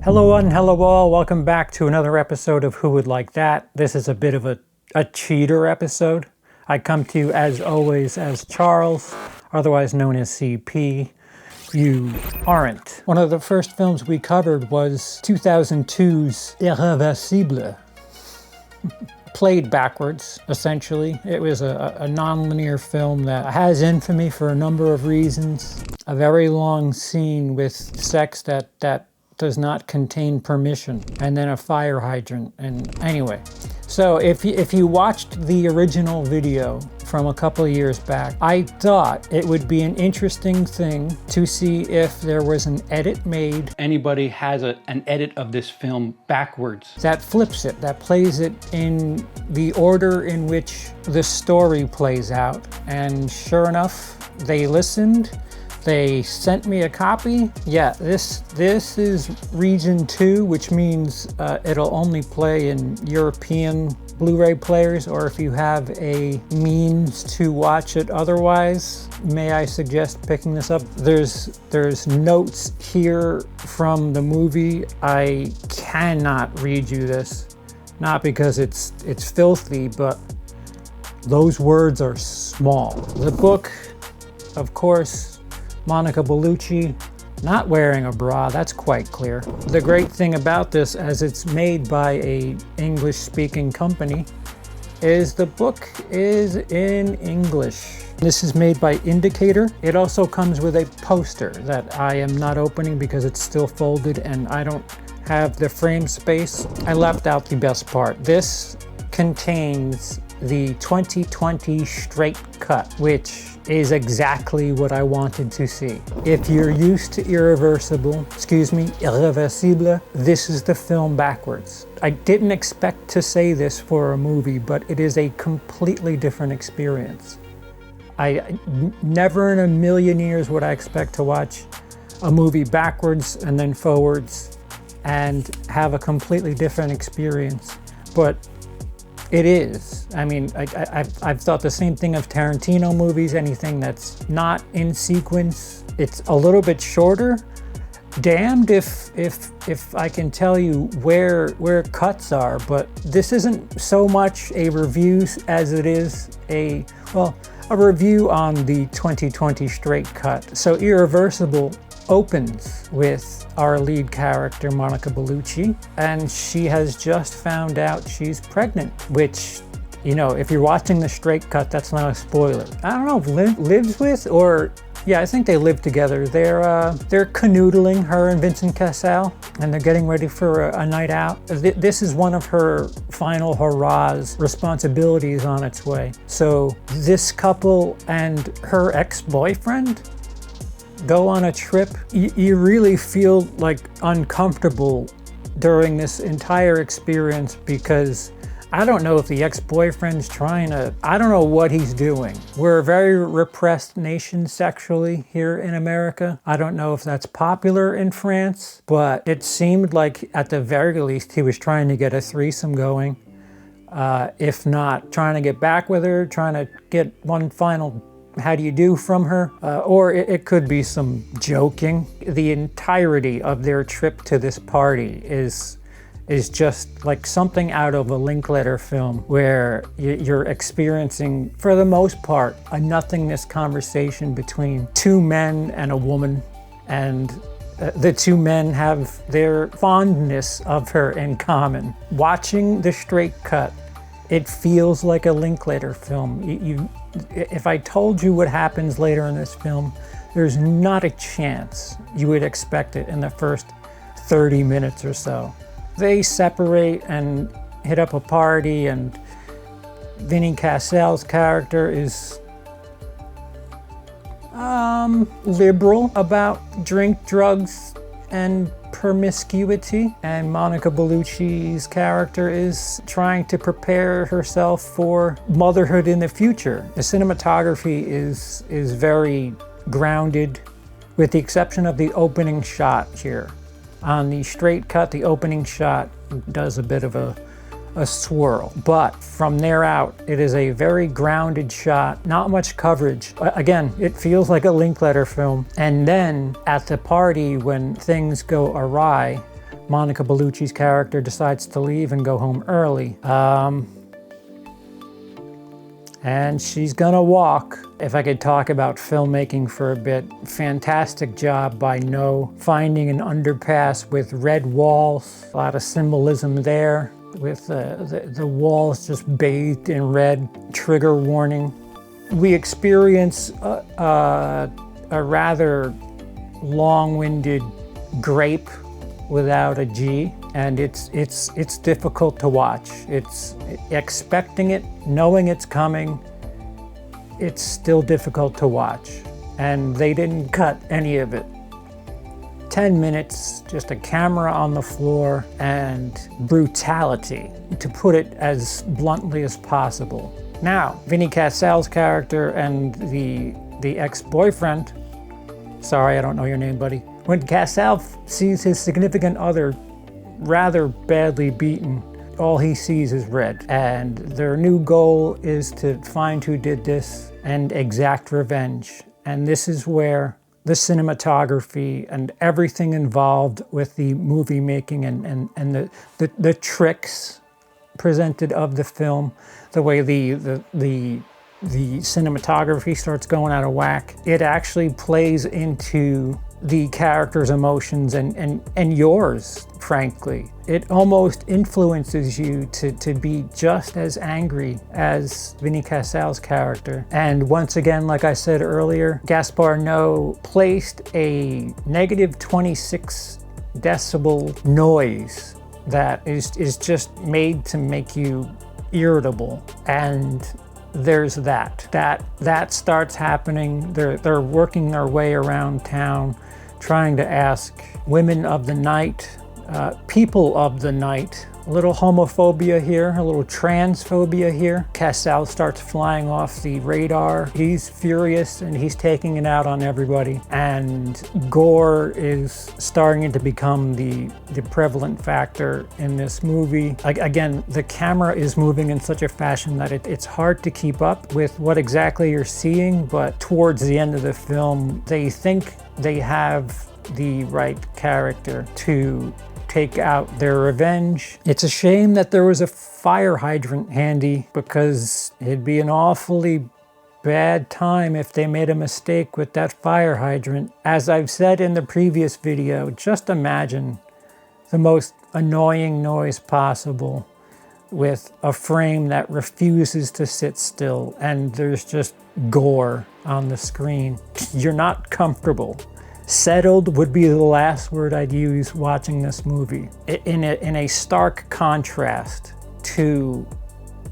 Hello and hello all, welcome back to another episode of Who Would Like That. This is a bit of a cheater episode. I come to you as always as Charles, otherwise known as CP. You aren't. One of the first films we covered was 2002's Irreversible. Played backwards, essentially. It was a non-linear film that has infamy for a number of reasons. A very long scene with sex that does not contain permission, and then a fire hydrant. And anyway, so if you watched the original video from a couple of years back, I thought it would be an interesting thing to see if there was an edit made. Anybody has an edit of this film backwards that flips it, that plays it in the order in which the story plays out. And sure enough, they listened. They sent me a copy. Yeah, this is region 2, which means it'll only play in European Blu-ray players, or if you have a means to watch it otherwise, may I suggest picking this up. There's notes here from the movie. I cannot read you this, not because it's filthy, but those words are small. The book, of course, Monica Bellucci, not wearing a bra, that's quite clear. The great thing about this, as it's made by a English-speaking company, is the book is in English. This is made by Indicator. It also comes with a poster that I am not opening because it's still folded and I don't have the frame space. I left out the best part. This contains the 2020 straight cut, which is exactly what I wanted to see. If you're used to Irreversible, this is the film backwards. I didn't expect to say this for a movie, but it is a completely different experience. I never in a million years would I expect to watch a movie backwards and then forwards and have a completely different experience, but it is. I mean, I've thought the same thing of Tarantino movies, anything that's not in sequence. It's a little bit shorter. Damned if I can tell you where cuts are, but this isn't so much a review as it is a review on the 2020 straight cut. So Irreversible opens with our lead character, Monica Bellucci, and she has just found out she's pregnant, which, you know, if you're watching the straight cut, that's not a spoiler. I don't know if lives with, or yeah, I think they live together. They're canoodling, her and Vincent Cassel, and they're getting ready for a night out. This is one of her final hurrahs, responsibilities on its way. So this couple and her ex-boyfriend go on a trip. You really feel like uncomfortable during this entire experience because I don't know if the ex-boyfriend's trying to, I don't know what he's doing. We're a very repressed nation sexually here in America. I don't know if that's popular in France, but it seemed like at the very least he was trying to get a threesome going. If not, trying to get back with her, trying to get one final how do you do from her, or it could be some joking. The entirety of their trip to this party is just like something out of a Linklater film where you're experiencing, for the most part, a nothingness conversation between two men and a woman, and the two men have their fondness of her in common. Watching the straight cut, it feels like a Linklater film. If I told you what happens later in this film, there's not a chance you would expect it in the first 30 minutes or so. They separate and hit up a party, and Vincent Cassel's character is liberal about drink, drugs, and promiscuity, and Monica Bellucci's character is trying to prepare herself for motherhood in the future. The cinematography is very grounded, with the exception of the opening shot here. On the straight cut, the opening shot does a bit of a swirl, but from there out, it is a very grounded shot, not much coverage. Again, it feels like a Linklater film. And then at the party, when things go awry, Monica Bellucci's character decides to leave and go home early. And she's gonna walk. If I could talk about filmmaking for a bit, fantastic job by Noe, finding an underpass with red walls, a lot of symbolism there, with the walls just bathed in red, trigger warning. We experience a rather long-winded grape without a G, and it's difficult to watch. It's expecting it, knowing it's coming, it's still difficult to watch. And they didn't cut any of it. 10 minutes, just a camera on the floor and brutality, to put it as bluntly as possible. Now, Vincent Cassel's character and the ex-boyfriend, sorry, I don't know your name, buddy. When Cassel sees his significant other rather badly beaten, all he sees is red. And their new goal is to find who did this and exact revenge. And this is where the cinematography and everything involved with the movie making and the tricks presented of the film, the way the cinematography starts going out of whack. It actually plays into the character's emotions and yours, frankly. It almost influences you to be just as angry as Vincent Cassel's character. And once again, like I said earlier, Gaspar Noe placed a negative 26 decibel noise that is just made to make you irritable. And there's that starts happening. They're working their way around town, trying to ask women of the night, people of the night. A little homophobia here, a little transphobia here. Cassel starts flying off the radar. He's furious and he's taking it out on everybody. And gore is starting to become the prevalent factor in this movie. Again, the camera is moving in such a fashion that it's hard to keep up with what exactly you're seeing, but towards the end of the film, they think they have the right character to take out their revenge. It's a shame that there was a fire hydrant handy, because it'd be an awfully bad time if they made a mistake with that fire hydrant. As I've said in the previous video, just imagine the most annoying noise possible with a frame that refuses to sit still and there's just gore on the screen. You're not comfortable. Settled would be the last word I'd use watching this movie. In a stark contrast to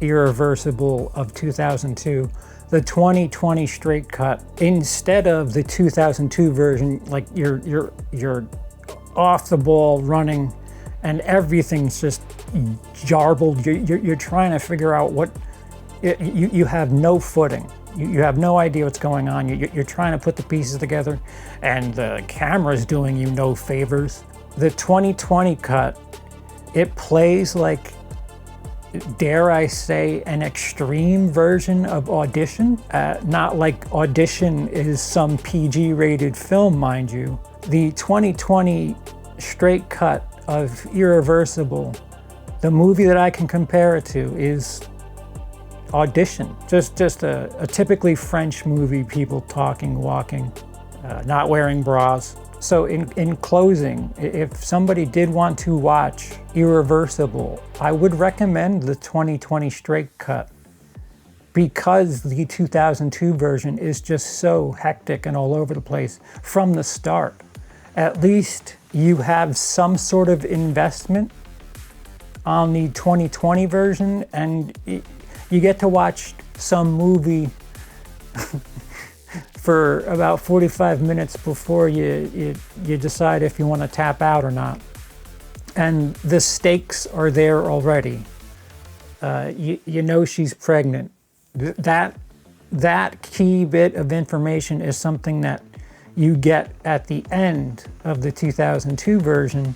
Irreversible of 2002, the 2020 straight cut, instead of the 2002 version, like you're off the ball running and everything's just jarbled. You're trying to figure out what, you have no footing. You have no idea what's going on. You're trying to put the pieces together and the camera's doing you no favors. The 2020 cut, it plays like, dare I say, an extreme version of Audition. Not like Audition is some PG-rated film, mind you. The 2020 straight cut of Irreversible, the movie that I can compare it to is Audition. Just a typically French movie, people talking, walking, not wearing bras. So in closing, if somebody did want to watch Irreversible, I would recommend the 2020 straight cut, because the 2002 version is just so hectic and all over the place from the start. At least you have some sort of investment on the 2020 version, and you get to watch some movie for about 45 minutes before you decide if you want to tap out or not. And the stakes are there already. You know she's pregnant. That key bit of information is something that you get at the end of the 2002 version,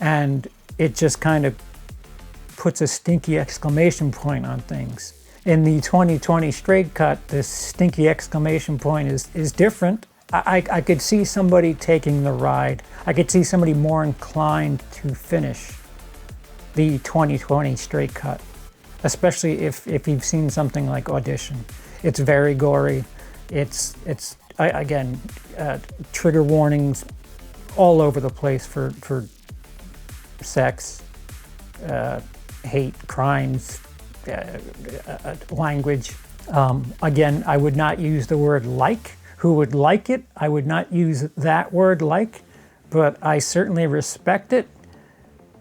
and it just kind of puts a stinky exclamation point on things. In the 2020 straight cut, this stinky exclamation point is different, I could see somebody taking the ride. I could see somebody more inclined to finish the 2020 straight cut, especially if you've seen something like Audition. It's very gory. It's again, trigger warnings all over the place for sex, hate, crimes, language. Again, I would not use the word like. Who would like it? I would not use that word like, but I certainly respect it.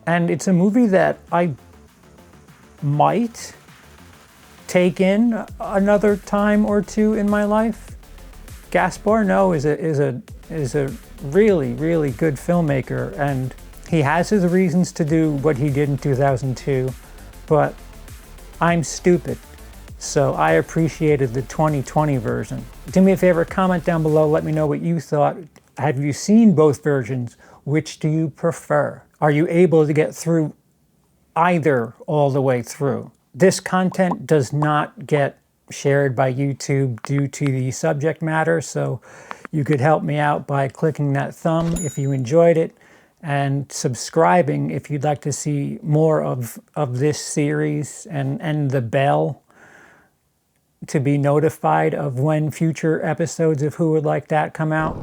And it's a movie that I might take in another time or two in my life. Gaspar Noe is a really, really good filmmaker, and he has his reasons to do what he did in 2002, but I'm stupid. So I appreciated the 2020 version. Do me a favor, comment down below, let me know what you thought. Have you seen both versions? Which do you prefer? Are you able to get through either all the way through? This content does not get shared by YouTube due to the subject matter, so you could help me out by clicking that thumb if you enjoyed it, and subscribing if you'd like to see more of this series, and the bell to be notified of when future episodes of Who Would Like That come out.